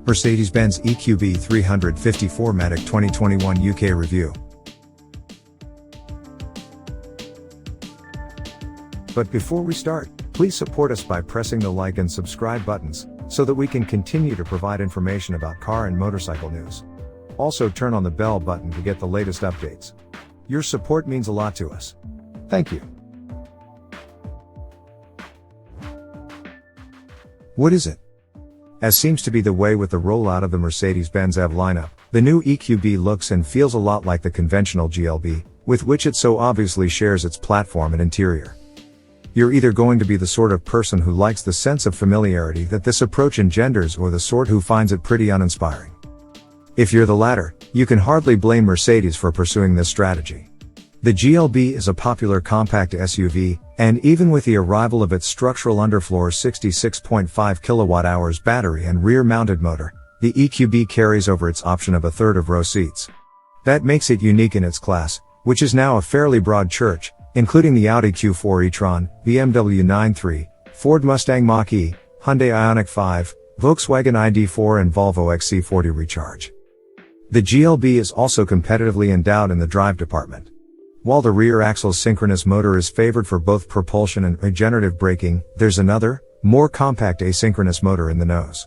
Mercedes-Benz EQB 350 4Matic 2021 UK review. But before we start, please support us by pressing the like and subscribe buttons, so that we can continue to provide information about car and motorcycle news. Also turn on the bell button to get the latest updates. Your support means a lot to us. Thank you. What is it? As seems to be the way with the rollout of the Mercedes-Benz EV lineup, the new EQB looks and feels a lot like the conventional GLB, with which it so obviously shares its platform and interior. You're either going to be the sort of person who likes the sense of familiarity that this approach engenders, or the sort who finds it pretty uninspiring. If you're the latter, you can hardly blame Mercedes for pursuing this strategy. The GLB is a popular compact SUV, and even with the arrival of its structural underfloor 66.5 kWh battery and rear-mounted motor, the EQB carries over its option of a third of row seats. That makes it unique in its class, which is now a fairly broad church, including the Audi Q4 E-tron, BMW 9/3, Ford Mustang Mach-E, Hyundai Ioniq 5, Volkswagen ID 4 and Volvo XC40 Recharge. The GLB is also competitively endowed in the drive department. While the rear axle synchronous motor is favored for both propulsion and regenerative braking, there's another, more compact asynchronous motor in the nose.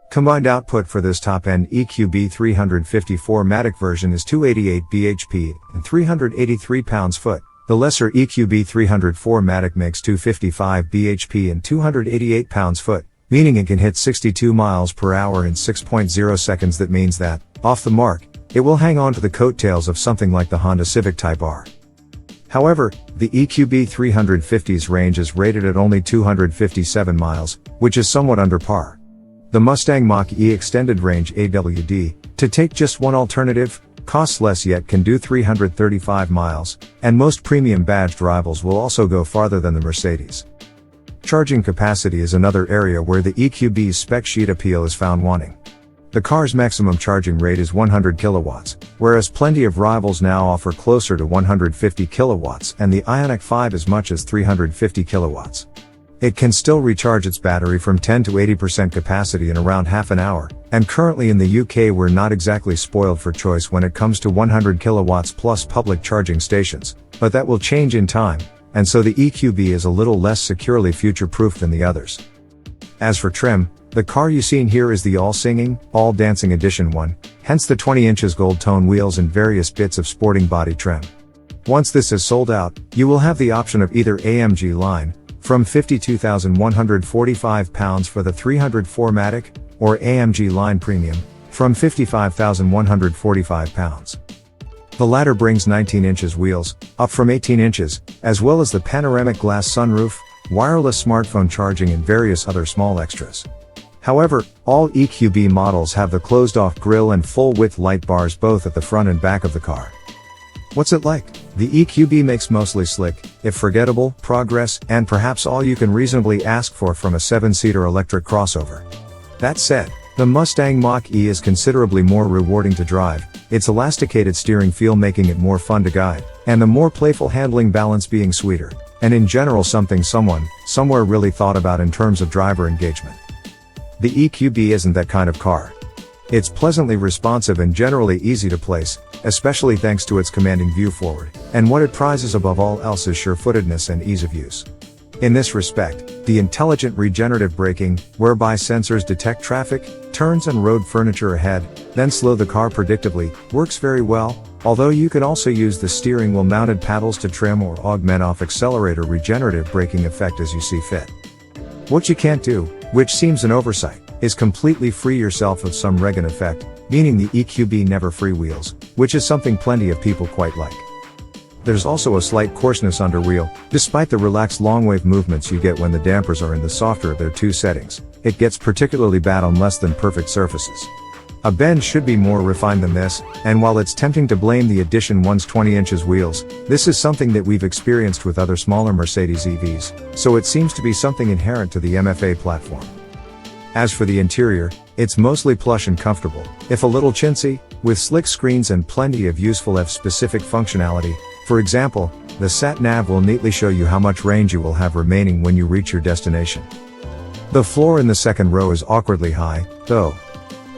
Combined output for this top-end EQB 350 4Matic version is 288 bhp and 383 pounds-foot. The lesser EQB 300 4Matic makes 255 bhp and 288 pounds-foot, meaning it can hit 62 miles per hour in 6.0 seconds. That means that, off the mark, it will hang on to the coattails of something like the Honda Civic Type R. However, the EQB 350's range is rated at only 257 miles, which is somewhat under par. The Mustang Mach-E Extended Range AWD, to take just one alternative, costs less yet can do 335 miles, and most premium badged rivals will also go farther than the Mercedes. Charging capacity is another area where the EQB's spec sheet appeal is found wanting. The car's maximum charging rate is 100 kilowatts, whereas plenty of rivals now offer closer to 150 kilowatts and the Ioniq 5 as much as 350 kilowatts. It can still recharge its battery from 10 to 80% capacity in around half an hour, and currently in the UK we're not exactly spoiled for choice when it comes to 100 kilowatts plus public charging stations, but that will change in time, and so the EQB is a little less securely future-proof than the others. As for trim, the car you seen here is the all-singing, all-dancing edition one, hence the 20 inches gold tone wheels and various bits of sporting body trim. Once this is sold out, you will have the option of either AMG line, from £52,145 for the 300 4Matic, or AMG line premium, from £55,145. The latter brings 19 inches wheels, up from 18 inches, as well as the panoramic glass sunroof, wireless smartphone charging and various other small extras. However, all EQB models have the closed-off grille and full-width light bars both at the front and back of the car. What's it like? The EQB makes mostly slick, if forgettable, progress, and perhaps all you can reasonably ask for from a 7-seater electric crossover. That said, the Mustang Mach-E is considerably more rewarding to drive, its elasticated steering feel making it more fun to guide, and the more playful handling balance being sweeter, and in general something someone, somewhere really thought about in terms of driver engagement. The EQB isn't that kind of car. It's pleasantly responsive and generally easy to place, especially thanks to its commanding view forward, and what it prizes above all else is sure-footedness and ease of use. In this respect, the intelligent regenerative braking, whereby sensors detect traffic, turns and road furniture ahead, then slow the car predictably, works very well, although you can also use the steering wheel mounted paddles to trim or augment off accelerator regenerative braking effect as you see fit. What you can't do, which seems an oversight, is completely free yourself of some Reagan effect, meaning the EQB never freewheels, which is something plenty of people quite like. There's also a slight coarseness under wheel, despite the relaxed long-wave movements you get when the dampers are in the softer of their two settings. It gets particularly bad on less than perfect surfaces. A bend should be more refined than this, and while it's tempting to blame the Edition 1's 20 inches wheels, this is something that we've experienced with other smaller Mercedes EVs, so it seems to be something inherent to the MFA platform. As for the interior, it's mostly plush and comfortable, if a little chintzy, with slick screens and plenty of useful F-specific functionality. For example, the sat-nav will neatly show you how much range you will have remaining when you reach your destination. The floor in the second row is awkwardly high, though.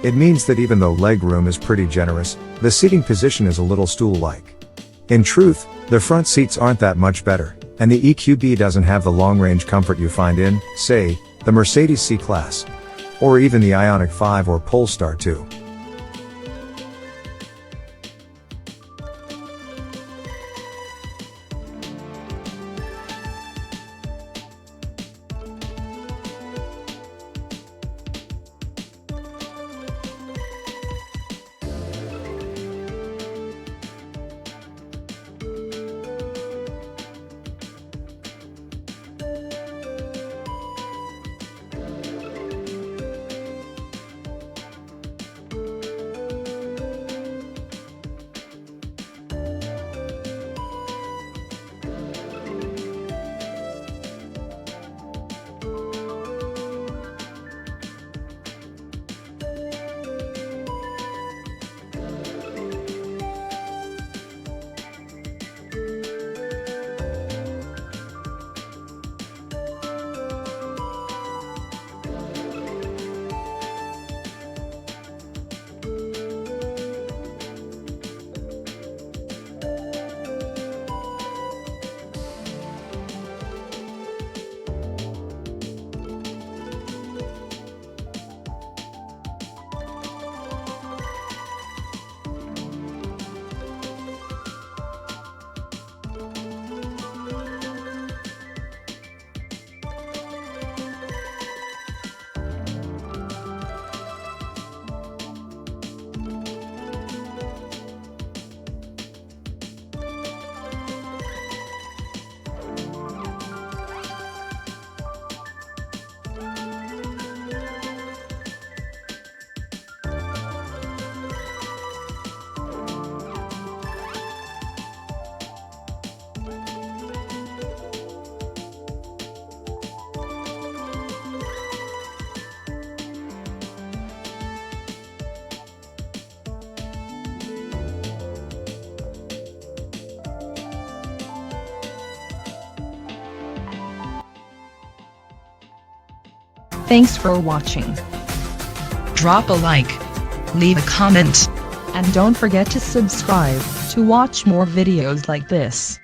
It means that even though leg room is pretty generous, the seating position is a little stool-like. In truth, the front seats aren't that much better, and the EQB doesn't have the long-range comfort you find in, say, the Mercedes C-Class. Or even the Ioniq 5 or Polestar 2. Thanks for watching. Drop a like, leave a comment, and don't forget to subscribe to watch more videos like this.